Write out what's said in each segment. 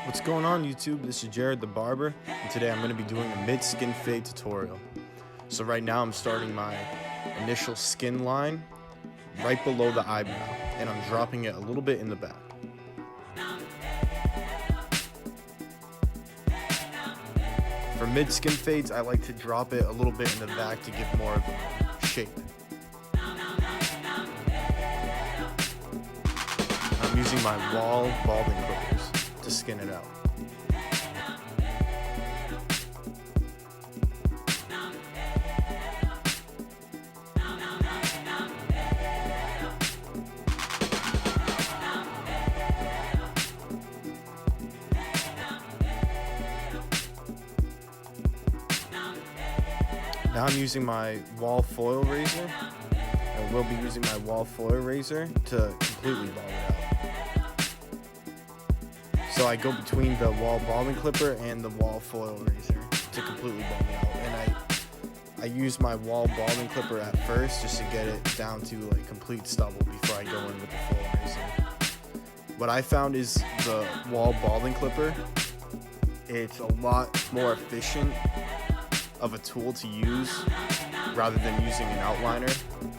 What's going on YouTube? This is Jared the Barber, and today I'm going to be doing a mid-skin fade tutorial. So right now I'm starting my initial skin line right below the eyebrow, and I'm dropping it a little bit in the back. For mid-skin fades, I like to drop it a little bit in the back to give more of a shape. I'm using my Wahl balding clippers to skin it out. Now I'm using my Wahl foil razor. I will be using my Wahl foil razor to completely bald it out. So I go between the Wahl balding clipper and the Wahl foil razor to completely bald it out. And I use my Wahl balding clipper at first just to get it down to like complete stubble before I go in with the foil razor. What I found is the Wahl balding clipper, it's a lot more efficient of a tool to use rather than using an outliner.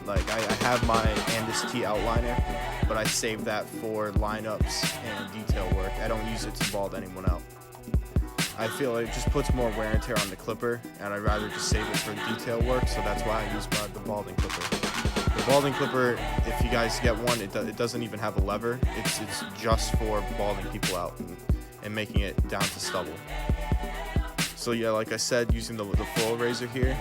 Like I have my Andis T outliner, but I save that for lineups and detail work. I don't use it to bald anyone out. I feel it just puts more wear and tear on the clipper, and I'd rather just save it for detail work, so that's why I use the balding clipper. The balding clipper, if you guys get one, it doesn't even have a lever. It's just for balding people out and making it down to stubble. So yeah, like I said, using the foil razor here.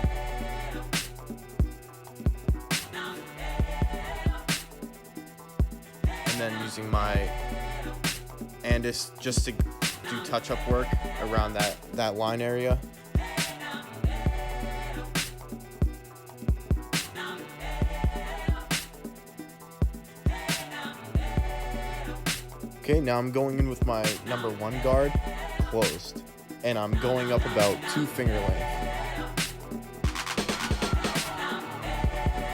And then using my Andis just to do touch-up work around that line area. Okay, now I'm going in with my number 1 guard closed, and I'm going up about 2 finger length.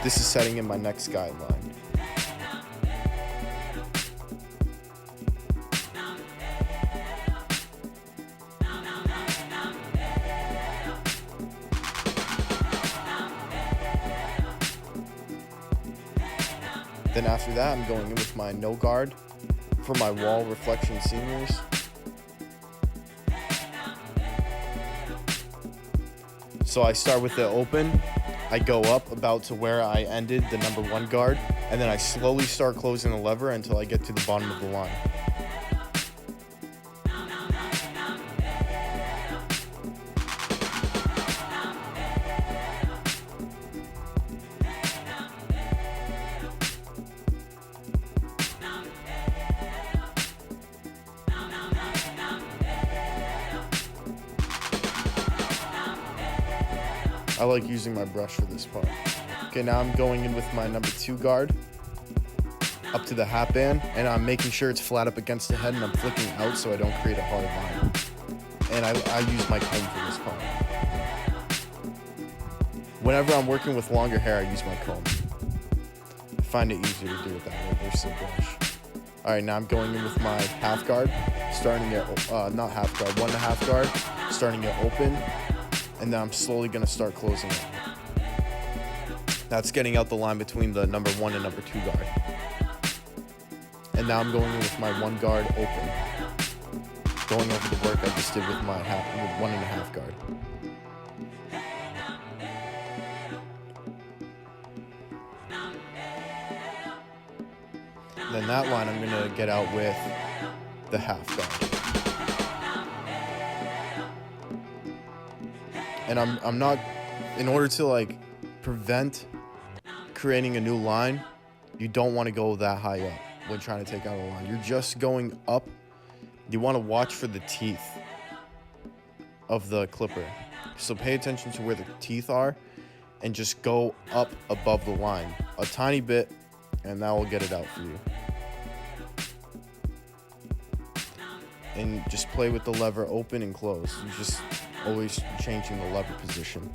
This is setting in my next guideline. Then after that, I'm going in with my no guard for my Wahl reflection seniors. So I start with the open, I go up about to where I ended the number 1 guard, and then I slowly start closing the lever until I get to the bottom of the line. I like using my brush for this part. Okay, now I'm going in with my number 2 guard up to the hat band, and I'm making sure it's flat up against the head, and I'm flicking out so I don't create a hard line. And I use my comb for this part. Whenever I'm working with longer hair, I use my comb. I find it easier to do it that way versus the brush. Alright, now I'm going in with my half guard, starting at, not half guard, 1.5 guard, starting it open. And then I'm slowly going to start closing it. That's getting out the line between the number 1 and number 2 guard. And now I'm going in with my 1 guard open, going over the work I just did with my 1.5 guard. Then that line I'm going to get out with the half guard. And I'm not, in order to like prevent creating a new line, you don't want to go that high up when trying to take out a line. You're just going up. You want to watch for the teeth of the clipper. So pay attention to where the teeth are and just go up above the line a tiny bit, and that will get it out for you. And just play with the lever open and close. You just always changing the lever position.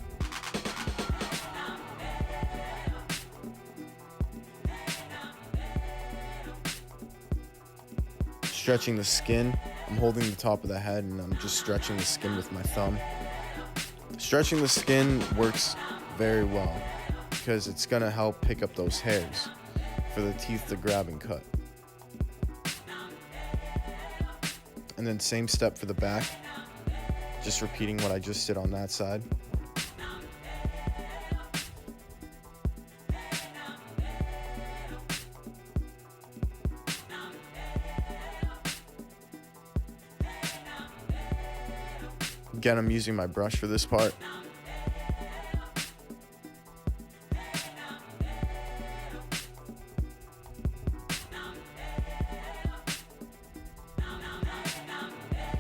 Stretching the skin I'm holding the top of the head and I'm just stretching the skin with my thumb. Stretching the skin works very well because it's going to help pick up those hairs for the teeth to grab and cut. And then same step for the back, just repeating what I just did on that side. Again, I'm using my brush for this part.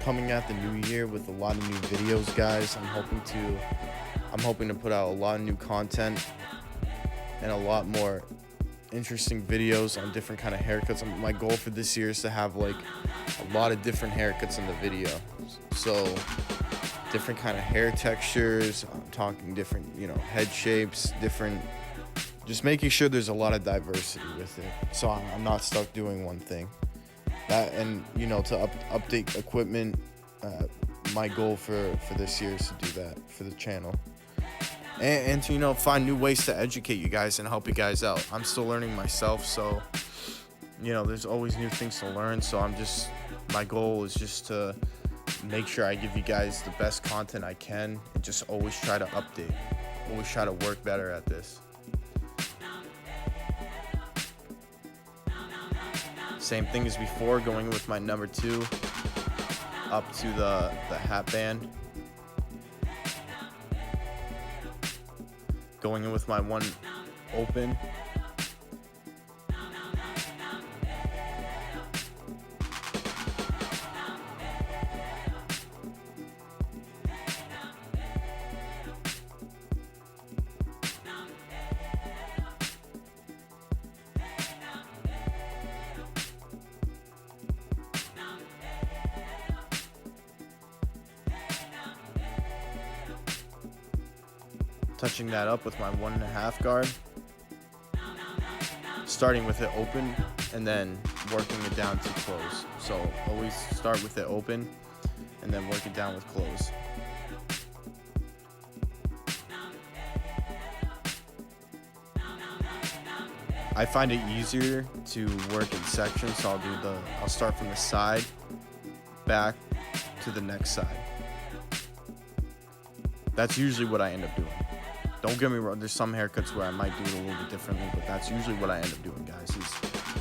Coming at the new year with a lot of new videos, guys. I'm hoping to put out a lot of new content and a lot more interesting videos on different kind of haircuts. My goal for this year is to have like a lot of different haircuts in the video. So different kind of hair textures, I'm talking different, head shapes, just making sure there's a lot of diversity with it. So I'm not stuck doing one thing. That, and to update equipment, my goal for this year is to do that for the channel. And to, find new ways to educate you guys and help you guys out. I'm still learning myself, so, there's always new things to learn. So my goal is just to make sure I give you guys the best content I can and just always try to update, always try to work better at this. Same thing as before, going with my number 2 up to the hat band. Going in with my 1 open. Touching that up with my 1.5 guard, starting with it open and then working it down to close. So always start with it open and then work it down with close. I find it easier to work in sections, so I'll start from the side back to the next side. That's usually what I end up doing. Don't get me wrong, there's some haircuts where I might do it a little bit differently, but that's usually what I end up doing, guys,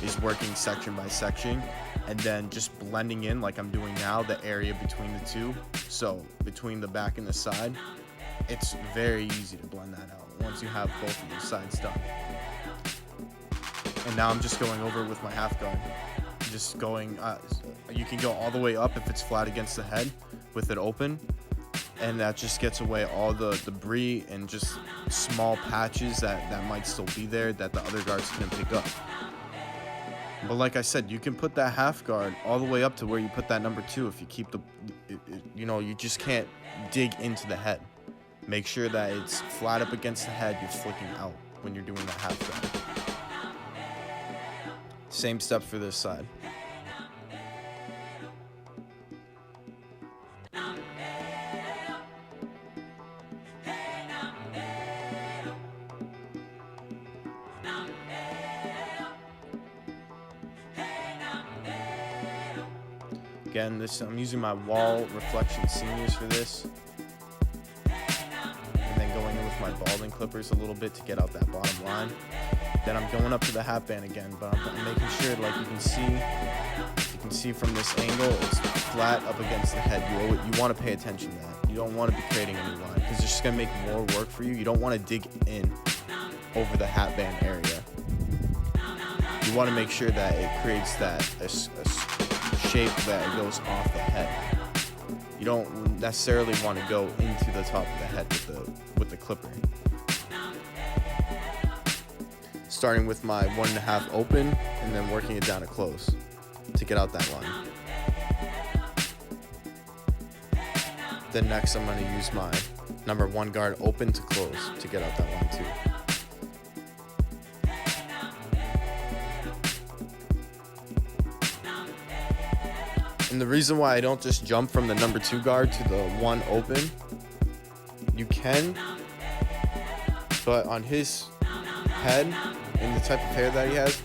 is working section by section and then just blending in like I'm doing now, the area between the two. So between the back and the side, it's very easy to blend that out once you have both of those sides done. And now I'm just going over with my half guard. Just going, you can go all the way up if it's flat against the head with it open. And that just gets away all the debris and just small patches that might still be there that the other guards couldn't pick up. But like I said, you can put that half guard all the way up to where you put that number 2 if you keep you just can't dig into the head. Make sure that it's flat up against the head, you're flicking out when you're doing that half guard. Same step for this side. Again, I'm using my wall reflection seniors for this. And then going in with my balding clippers a little bit to get out that bottom line. Then I'm going up to the hat band again, but I'm making sure, like you can see from this angle, it's flat up against the head. You want to pay attention to that. You don't want to be creating any line because it's just going to make more work for you. You don't want to dig in over the hat band area. You want to make sure that it creates that a shape that goes off the head. You don't necessarily want to go into the top of the head with the clipper. Starting with my 1.5 open and then working it down to close to get out that line. Then next I'm going to use my number 1 guard open to close to get out that line too. And the reason why I don't just jump from the number 2 guard to the one open, you can, but on his head and the type of hair that he has,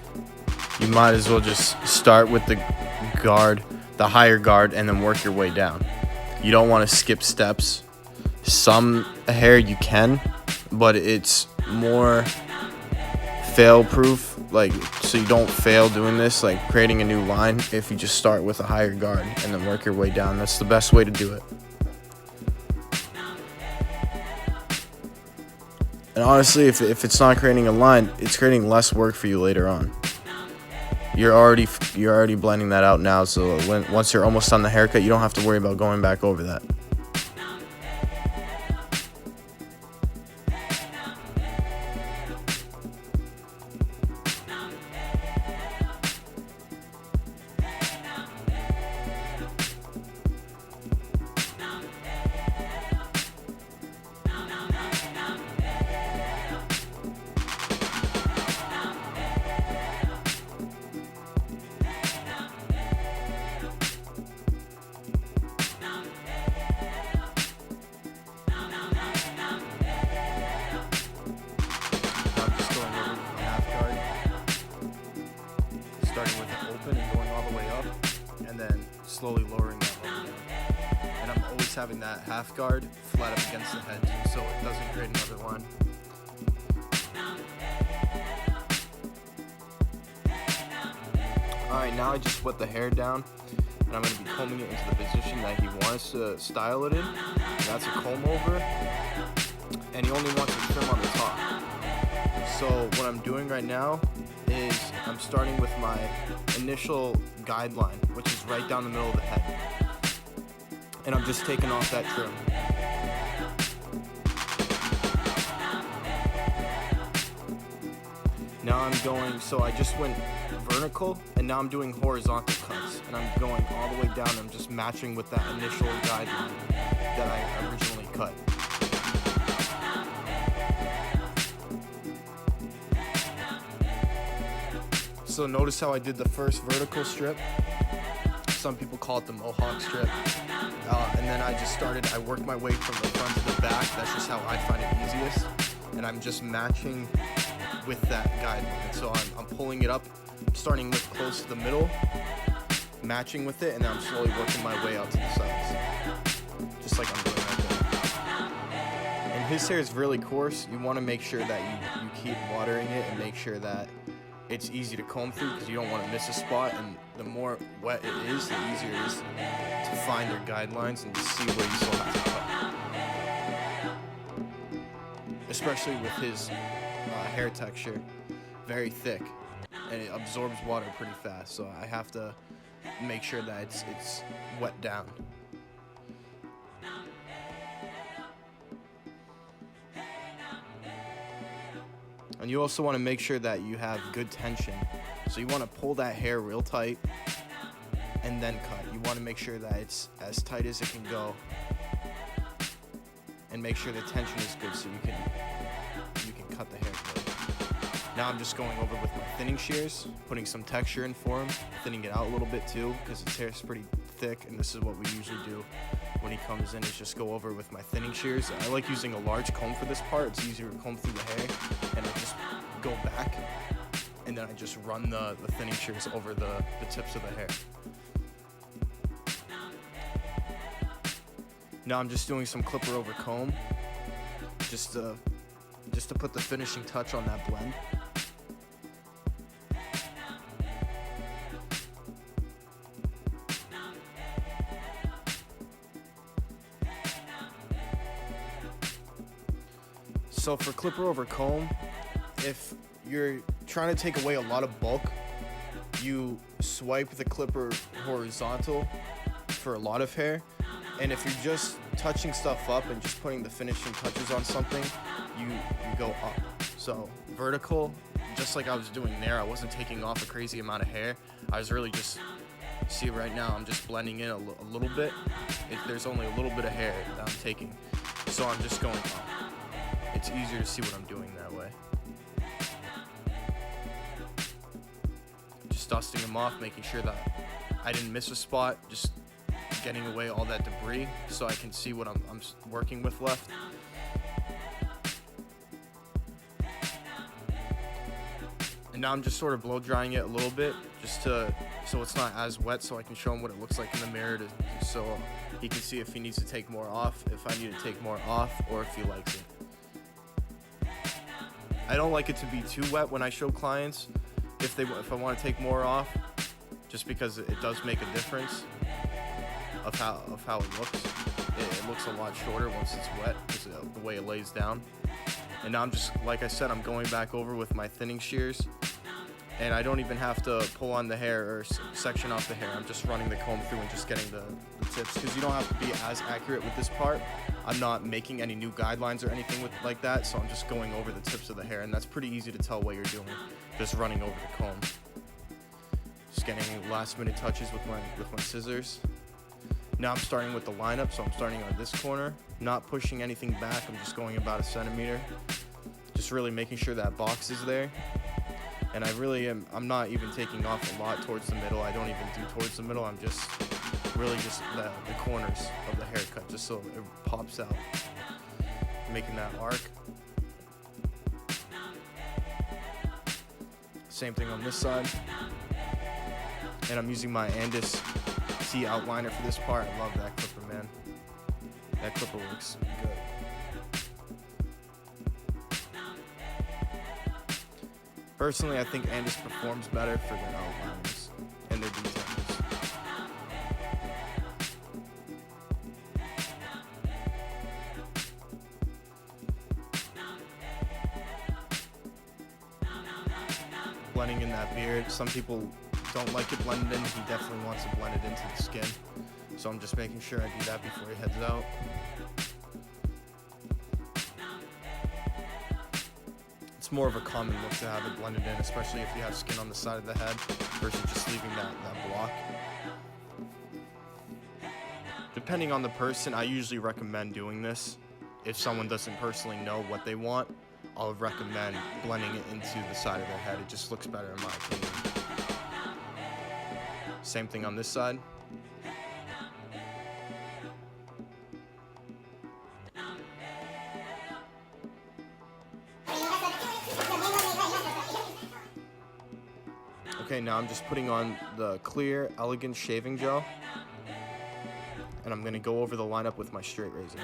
you might as well just start with the guard, the higher guard, and then work your way down. You don't want to skip steps. Some hair you can, but it's more fail proof, like, so you don't fail doing this, like creating a new line, if you just start with a higher guard and then work your way down. That's the best way to do it. And honestly, if it's not creating a line, it's creating less work for you later on. You're already blending that out now, so once you're almost on the haircut, you don't have to worry about going back over that. Starting with an open and going all the way up, and then slowly lowering that level down. And I'm always having that half guard flat up against the head, so it doesn't create another line. Alright, now I just wet the hair down, and I'm going to be combing it into the position that he wants to style it in. And that's a comb over, and he only wants to trim on the top. So what I'm doing right now is I'm starting with my initial guideline, which is right down the middle of the head. And I'm just taking off that trim. Now I'm going, so I just went vertical, and now I'm doing horizontal cuts. And I'm going all the way down, and I'm just matching with that initial guideline that I originally cut. So notice how I did the first vertical strip. Some people call it the mohawk strip. And then I worked my way from the front to the back. That's just how I find it easiest. And I'm just matching with that guideline. So I'm pulling it up, starting with close to the middle, matching with it, and then I'm slowly working my way out to the sides. Just like I'm doing right there. And his hair is really coarse. You want to make sure that you keep watering it and make sure that it's easy to comb through, because you don't want to miss a spot, and the more wet it is, the easier it is to find your guidelines and to see where you still have to cut. Especially with his hair texture, very thick, and it absorbs water pretty fast, so I have to make sure that it's wet down. And you also want to make sure that you have good tension. So you want to pull that hair real tight and then cut. You want to make sure that it's as tight as it can go, and make sure the tension is good so you can cut the hair good. Now I'm just going over with my thinning shears, putting some texture in for him, thinning it out a little bit too, because his hair is pretty thick, and this is what we usually do when he comes in, is just go over with my thinning shears. I like using a large comb for this part. It's easier to comb through the hair, and I just go back, and then I just run the thinning shears over the tips of the hair. Now I'm just doing some clipper over comb, just to put the finishing touch on that blend. So for clipper over comb, if you're trying to take away a lot of bulk, you swipe the clipper horizontal for a lot of hair. And if you're just touching stuff up and just putting the finishing touches on something, you go up. So vertical, just like I was doing there, I wasn't taking off a crazy amount of hair. I was really just, see right now, I'm just blending in a little bit. There's only a little bit of hair that I'm taking. So I'm just going up. It's easier to see what I'm doing that way. Just dusting them off, making sure that I didn't miss a spot, just getting away all that debris so I can see what I'm working with left. And now I'm just sort of blow drying it a little bit just so it's not as wet, so I can show him what it looks like in the mirror so he can see if he needs to take more off, if I need to take more off, or if he likes it. I don't like it to be too wet when I show clients if I want to take more off, just because it does make a difference of how it looks. It looks a lot shorter once it's wet because of the way it lays down. And now I'm just, like I said, I'm going back over with my thinning shears, and I don't even have to pull on the hair or section off the hair. I'm just running the comb through and just getting the tips, because you don't have to be as accurate with this part. I'm not making any new guidelines or anything like that, so I'm just going over the tips of the hair, and that's pretty easy to tell what you're doing, just running over the comb. Just getting last minute touches with my scissors. Now I'm starting with the lineup, so I'm starting on this corner, not pushing anything back. I'm just going about 1 centimeter, just really making sure that box is there. And I'm not even taking off a lot towards the middle. I don't even do towards the middle. I'm just really just the corners of the haircut, just so it pops out, making that arc. Same thing on this side. And I'm using my Andis T outliner for this part. I love that clipper, man. That clipper works good. Personally, I think Andis performs better for their outliners and their details. Blending in that beard. Some people don't like it blended in. He definitely wants to blend it into the skin. So I'm just making sure I do that before he heads out. It's more of a common look to have it blended in, especially if you have skin on the side of the head versus just leaving that block. Depending on the person, I usually recommend doing this. If someone doesn't personally know what they want, I'll recommend blending it into the side of their head. It just looks better in my opinion. Same thing on this side. Okay, now I'm just putting on the clear Elegance shaving gel, and I'm gonna go over the lineup with my straight razor.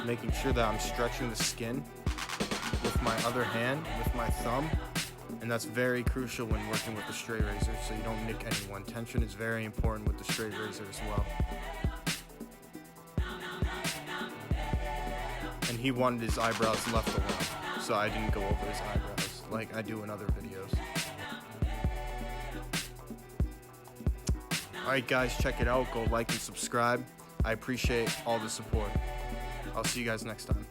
Making sure that I'm stretching the skin with my other hand, with my thumb, and that's very crucial when working with the straight razor, so you don't nick anyone. Tension is very important with the straight razor as well. And he wanted his eyebrows left alone, so I didn't go over his eyebrows like I do in other videos. Alright guys, check it out. Go like and subscribe. I appreciate all the support. I'll see you guys next time.